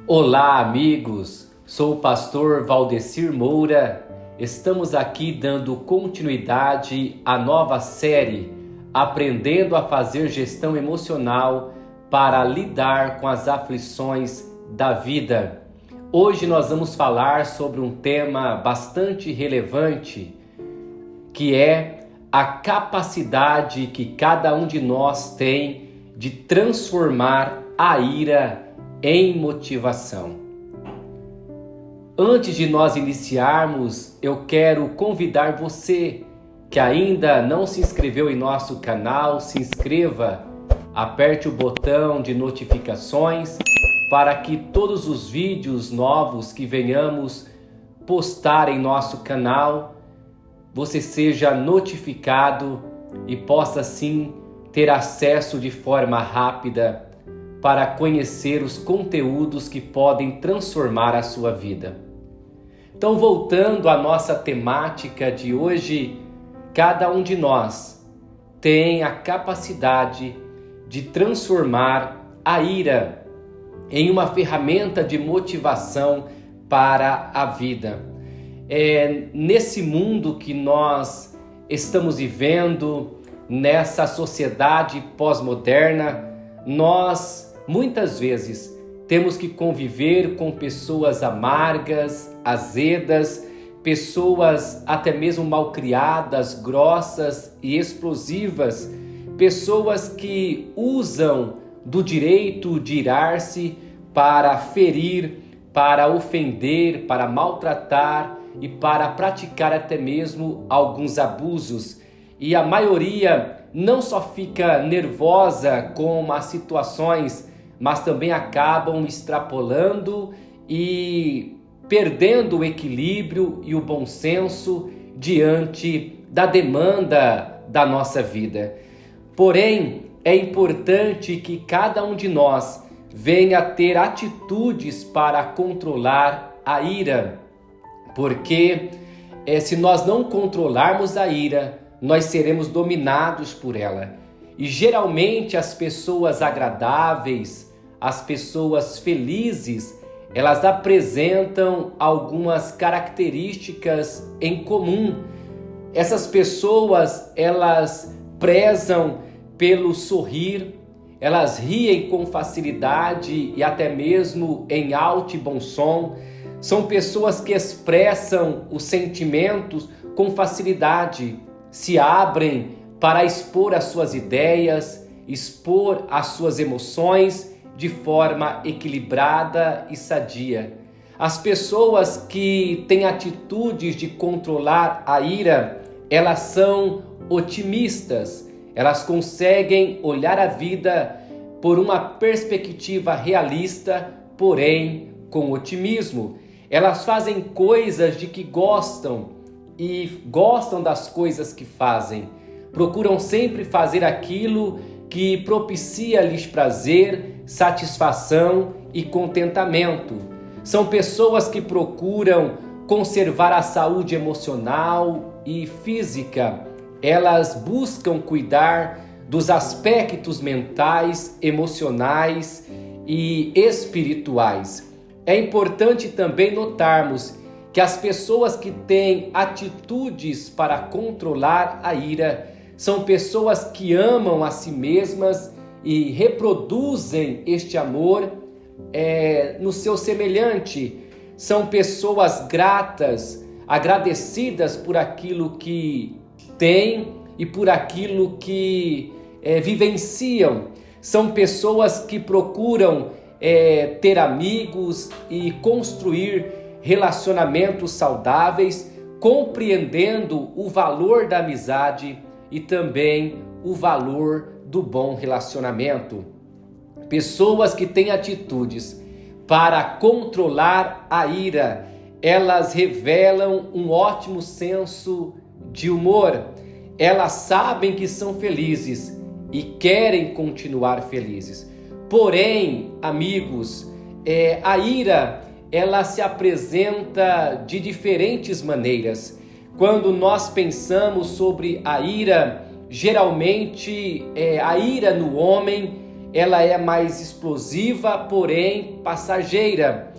Olá, amigos! Sou o pastor Valdecir Moura. Estamos aqui dando continuidade à nova série Aprendendo a Fazer Gestão Emocional para lidar com as aflições da vida. Hoje nós vamos falar sobre um tema bastante relevante, que é a capacidade que cada um de nós tem de transformar a ira em motivação. Antes de nós iniciarmos, eu quero convidar você que ainda não se inscreveu em nosso canal, se inscreva, aperte o botão de notificações para que todos os vídeos novos que venhamos postar em nosso canal, você seja notificado e possa assim ter acesso de forma rápida para conhecer os conteúdos que podem transformar a sua vida. Então, voltando à nossa temática de hoje, cada um de nós tem a capacidade de transformar a ira em uma ferramenta de motivação para a vida. Nesse mundo que nós estamos vivendo, nessa sociedade pós-moderna, nós muitas vezes temos que conviver com pessoas amargas, azedas, pessoas até mesmo malcriadas, grossas e explosivas, pessoas que usam do direito de irar-se para ferir, para ofender, para maltratar e para praticar até mesmo alguns abusos. E a maioria não só fica nervosa com as situações, mas também acabam extrapolando e perdendo o equilíbrio e o bom senso diante da demanda da nossa vida. Porém, é importante que cada um de nós venha a ter atitudes para controlar a ira, porque se nós não controlarmos a ira, nós seremos dominados por ela. E geralmente as pessoas agradáveis, as pessoas felizes, elas apresentam algumas características em comum. Essas pessoas, elas prezam pelo sorrir, elas riem com facilidade e até mesmo em alto e bom som. São pessoas que expressam os sentimentos com facilidade, se abrem para expor as suas ideias, expor as suas emoções de forma equilibrada e sadia. As pessoas que têm atitudes de controlar a ira, elas são otimistas, elas conseguem olhar a vida por uma perspectiva realista, porém com otimismo. Elas fazem coisas de que gostam e gostam das coisas que fazem. Procuram sempre fazer aquilo que propicia-lhes prazer, satisfação e contentamento. São pessoas que procuram conservar a saúde emocional e física. Elas buscam cuidar dos aspectos mentais, emocionais e espirituais. É importante também notarmos que as pessoas que têm atitudes para controlar a ira são pessoas que amam a si mesmas e reproduzem este amor no seu semelhante. São pessoas gratas, agradecidas por aquilo que têm e por aquilo que vivenciam. São pessoas que procuram ter amigos e construir relacionamentos saudáveis, compreendendo o valor da amizade e também o valor do bom relacionamento. Pessoas que têm atitudes para controlar a ira, elas revelam um ótimo senso de humor. Elas sabem que são felizes e querem continuar felizes. Porém, amigos, a ira, ela se apresenta de diferentes maneiras. Quando nós pensamos sobre a ira, geralmente a ira no homem ela é mais explosiva, porém passageira,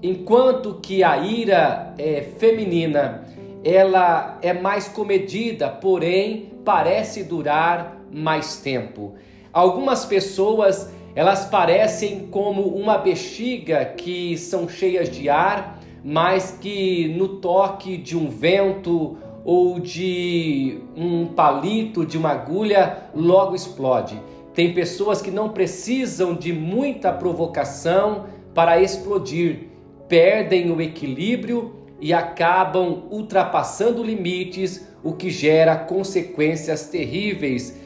enquanto que a ira feminina, ela é mais comedida, porém parece durar mais tempo. Algumas pessoas, elas parecem como uma bexiga que são cheias de ar, mas que no toque de um vento ou de um palito, de uma agulha, logo explode. Tem pessoas que não precisam de muita provocação para explodir, perdem o equilíbrio e acabam ultrapassando limites, o que gera consequências terríveis.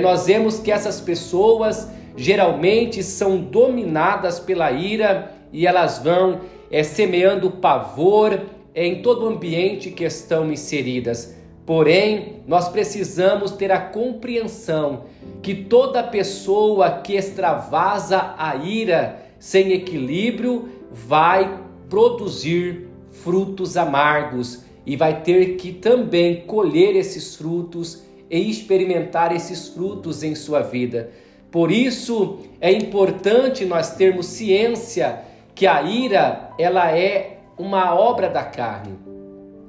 Nós vemos que essas pessoas geralmente são dominadas pela ira e elas vão semeando pavor em todo o ambiente que estão inseridas. Porém, nós precisamos ter a compreensão que toda pessoa que extravasa a ira sem equilíbrio vai produzir frutos amargos e vai ter que também colher esses frutos e experimentar esses frutos em sua vida. Por isso é importante nós termos ciência que a ira, ela é uma obra da carne.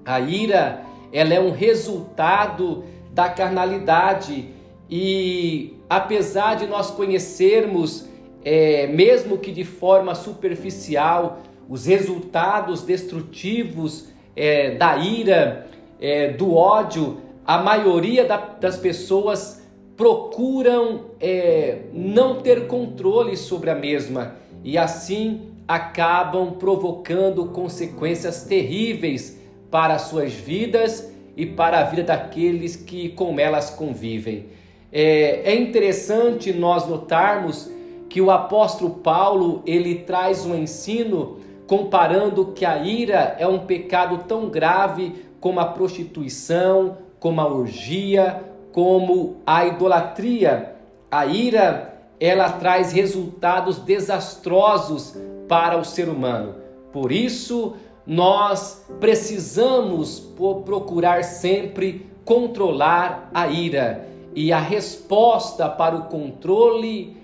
A ira, ela é um resultado da carnalidade e apesar de nós conhecermos, mesmo que de forma superficial, os resultados destrutivos da ira, do ódio, a maioria das pessoas procuram não ter controle sobre a mesma e assim acabam provocando consequências terríveis para as suas vidas e para a vida daqueles que com elas convivem. É interessante nós notarmos que o apóstolo Paulo, ele traz um ensino comparando que a ira é um pecado tão grave como a prostituição, como a orgia, como a idolatria. A ira, ela traz resultados desastrosos para o ser humano. Por isso, nós precisamos procurar sempre controlar a ira. E a resposta para o controle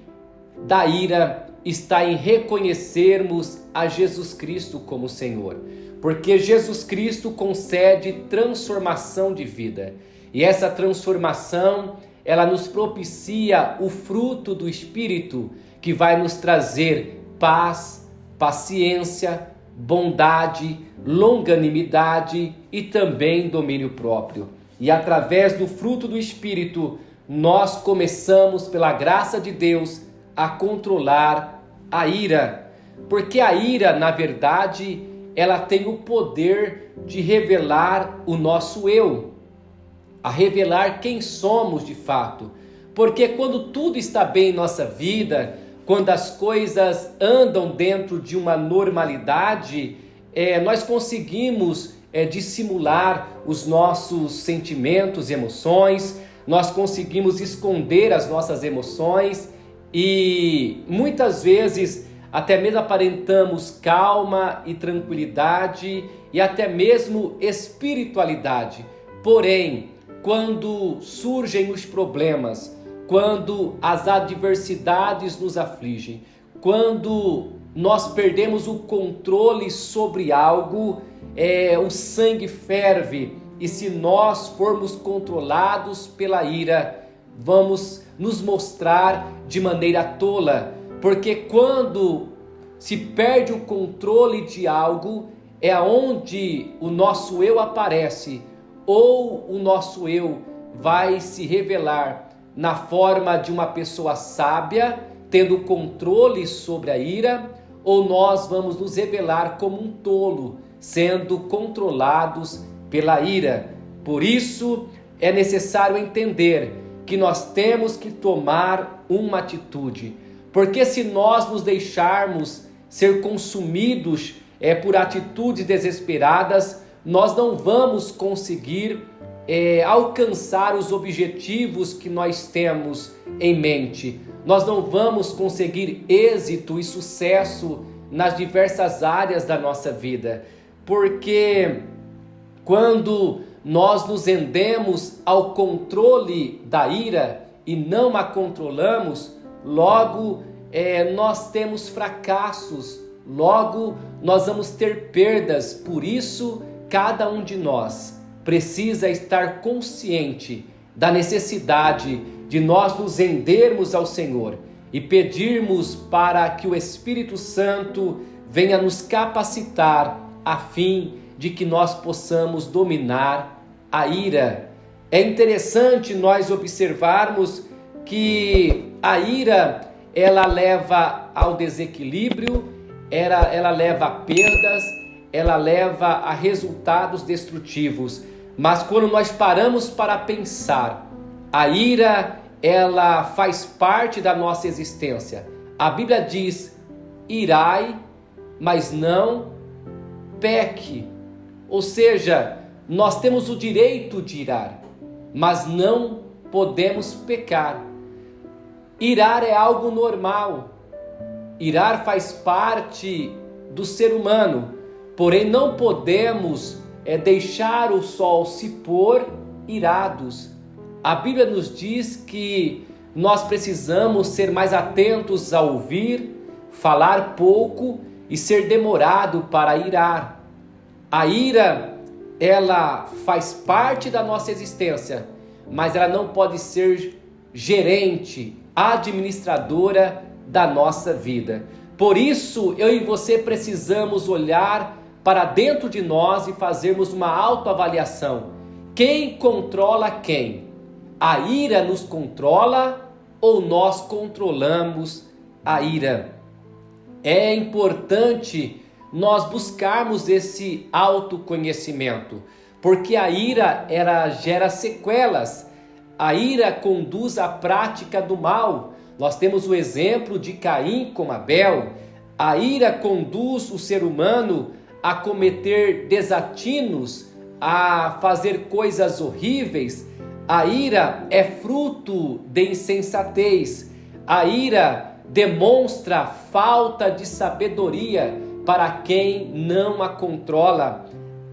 da ira está em reconhecermos a Jesus Cristo como Senhor. Porque Jesus Cristo concede transformação de vida. E essa transformação, ela nos propicia o fruto do Espírito, que vai nos trazer paz, paciência, bondade, longanimidade e também domínio próprio. E através do fruto do Espírito, nós começamos, pela graça de Deus, a controlar a ira. Porque a ira, na verdade, ela tem o poder de revelar o nosso eu, a revelar quem somos de fato. Porque quando tudo está bem em nossa vida, quando as coisas andam dentro de uma normalidade, nós conseguimos dissimular os nossos sentimentos e emoções, nós conseguimos esconder as nossas emoções e muitas vezes até mesmo aparentamos calma e tranquilidade e até mesmo espiritualidade. Porém, quando surgem os problemas, quando as adversidades nos afligem, quando nós perdemos o controle sobre algo, o sangue ferve, e se nós formos controlados pela ira, vamos nos mostrar de maneira tola, porque quando se perde o controle de algo, é onde o nosso eu aparece, ou o nosso eu vai se revelar na forma de uma pessoa sábia, tendo controle sobre a ira, ou nós vamos nos revelar como um tolo, sendo controlados pela ira. Por isso, é necessário entender que nós temos que tomar uma atitude, porque se nós nos deixarmos ser consumidos por atitudes desesperadas, nós não vamos conseguir alcançar os objetivos que nós temos em mente. Nós não vamos conseguir êxito e sucesso nas diversas áreas da nossa vida, porque quando nós nos rendemos ao controle da ira e não a controlamos, logo nós temos fracassos, logo nós vamos ter perdas. Por isso, cada um de nós precisa estar consciente da necessidade de nós nos rendermos ao Senhor e pedirmos para que o Espírito Santo venha nos capacitar a fim de que nós possamos dominar a ira. É interessante nós observarmos que a ira, ela leva ao desequilíbrio, ela leva a perdas, ela leva a resultados destrutivos. Mas quando nós paramos para pensar, a ira, ela faz parte da nossa existência. A Bíblia diz: irai, mas não peque. Ou seja, nós temos o direito de irar, mas não podemos pecar. Irar é algo normal. Irar faz parte do ser humano. Porém, não podemos deixar o sol se pôr irados. A Bíblia nos diz que nós precisamos ser mais atentos a ouvir, falar pouco e ser demorado para irar. A ira, ela faz parte da nossa existência, mas ela não pode ser gerente, administradora da nossa vida. Por isso, eu e você precisamos olhar para dentro de nós e fazermos uma autoavaliação. Quem controla quem? A ira nos controla ou nós controlamos a ira? É importante nós buscarmos esse autoconhecimento, porque a ira, ela gera sequelas. A ira conduz à prática do mal. Nós temos o exemplo de Caim com Abel. A ira conduz o ser humano a cometer desatinos, a fazer coisas horríveis. A ira é fruto de insensatez. A ira demonstra falta de sabedoria para quem não a controla.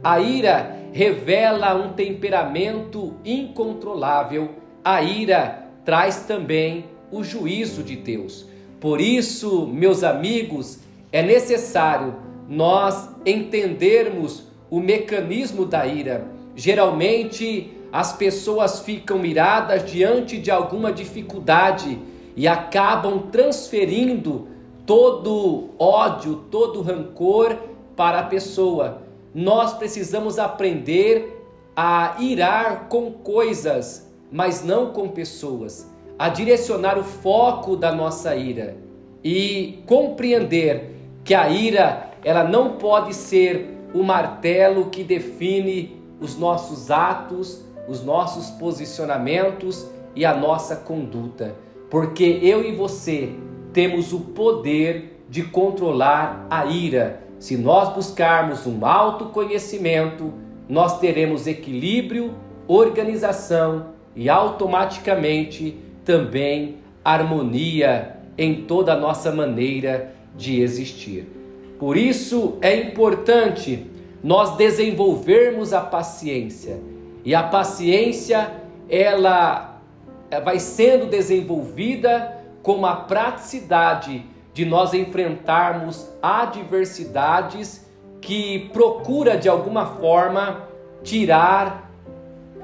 A ira revela um temperamento incontrolável. A ira traz também o juízo de Deus. Por isso, meus amigos, é necessário nós entendermos o mecanismo da ira. Geralmente, as pessoas ficam iradas diante de alguma dificuldade e acabam transferindo todo ódio, todo rancor para a pessoa. Nós precisamos aprender a irar com coisas, mas não com pessoas, a direcionar o foco da nossa ira e compreender que a ira, ela não pode ser o martelo que define os nossos atos, os nossos posicionamentos e a nossa conduta, porque eu e você temos o poder de controlar a ira. Se nós buscarmos um autoconhecimento, nós teremos equilíbrio, organização e automaticamente também harmonia em toda a nossa maneira de existir. Por isso é importante nós desenvolvermos a paciência. E a paciência, ela vai sendo desenvolvida com a praticidade de nós enfrentarmos adversidades que procura de alguma forma tirar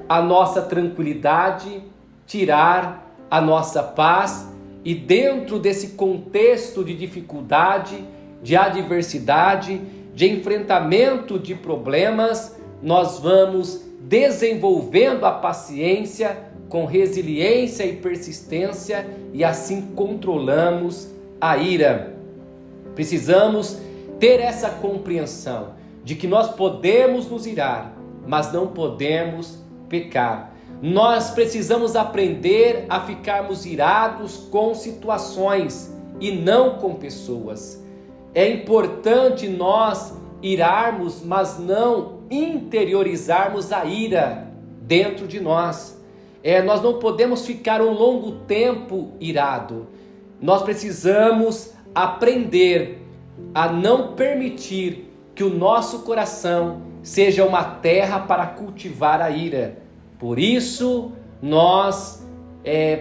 a nossa tranquilidade, tirar a nossa paz. E dentro desse contexto de dificuldade, de adversidade, de enfrentamento de problemas, nós vamos desenvolvendo a paciência com resiliência e persistência e assim controlamos a ira. Precisamos ter essa compreensão de que nós podemos nos irar, mas não podemos pecar. Nós precisamos aprender a ficarmos irados com situações e não com pessoas. É importante nós irarmos, mas não interiorizarmos a ira dentro de nós. Nós não podemos ficar um longo tempo irado. Nós precisamos aprender a não permitir que o nosso coração seja uma terra para cultivar a ira. Por isso, nós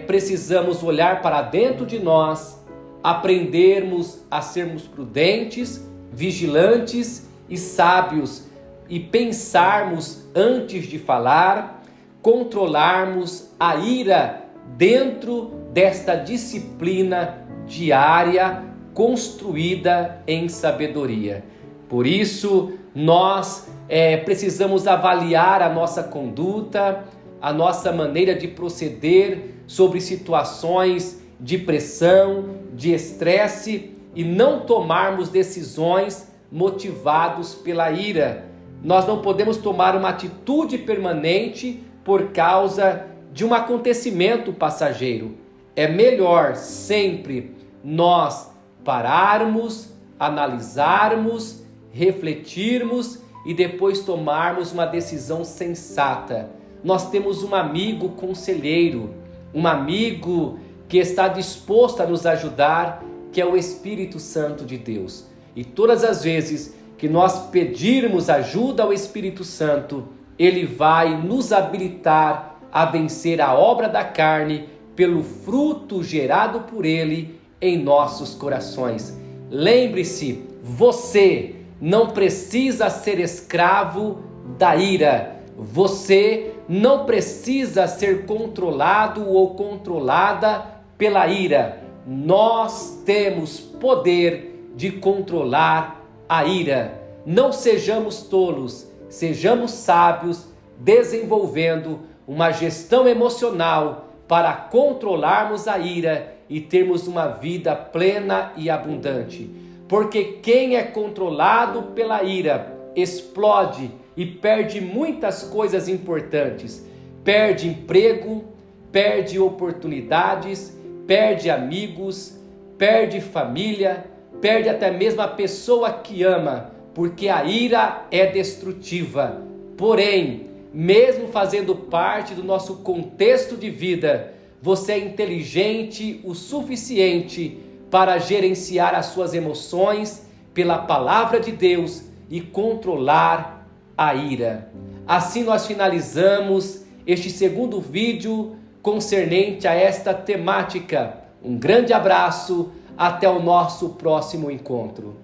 precisamos olhar para dentro de nós, aprendermos a sermos prudentes, vigilantes e sábios e pensarmos antes de falar, controlarmos a ira dentro desta disciplina diária construída em sabedoria. Por isso, nós precisamos avaliar a nossa conduta, a nossa maneira de proceder sobre situações de pressão, de estresse e não tomarmos decisões motivados pela ira. Nós não podemos tomar uma atitude permanente por causa de um acontecimento passageiro. É melhor sempre nós pararmos, analisarmos, refletirmos e depois tomarmos uma decisão sensata. Nós temos um amigo conselheiro, um amigo que está disposto a nos ajudar, que é o Espírito Santo de Deus. E todas as vezes que nós pedirmos ajuda ao Espírito Santo, ele vai nos habilitar a vencer a obra da carne pelo fruto gerado por ele em nossos corações. Lembre-se, você não precisa ser escravo da ira. Você não precisa ser controlado ou controlada pela ira. Nós temos poder de controlar a ira. Não sejamos tolos, sejamos sábios, desenvolvendo uma gestão emocional para controlarmos a ira e termos uma vida plena e abundante. Porque quem é controlado pela ira explode e perde muitas coisas importantes. Perde emprego, perde oportunidades, perde amigos, perde família, perde até mesmo a pessoa que ama, porque a ira é destrutiva. Porém, mesmo fazendo parte do nosso contexto de vida, você é inteligente o suficiente para gerenciar as suas emoções pela palavra de Deus e controlar a ira. Assim nós finalizamos este segundo vídeo concernente a esta temática. Um grande abraço, até o nosso próximo encontro.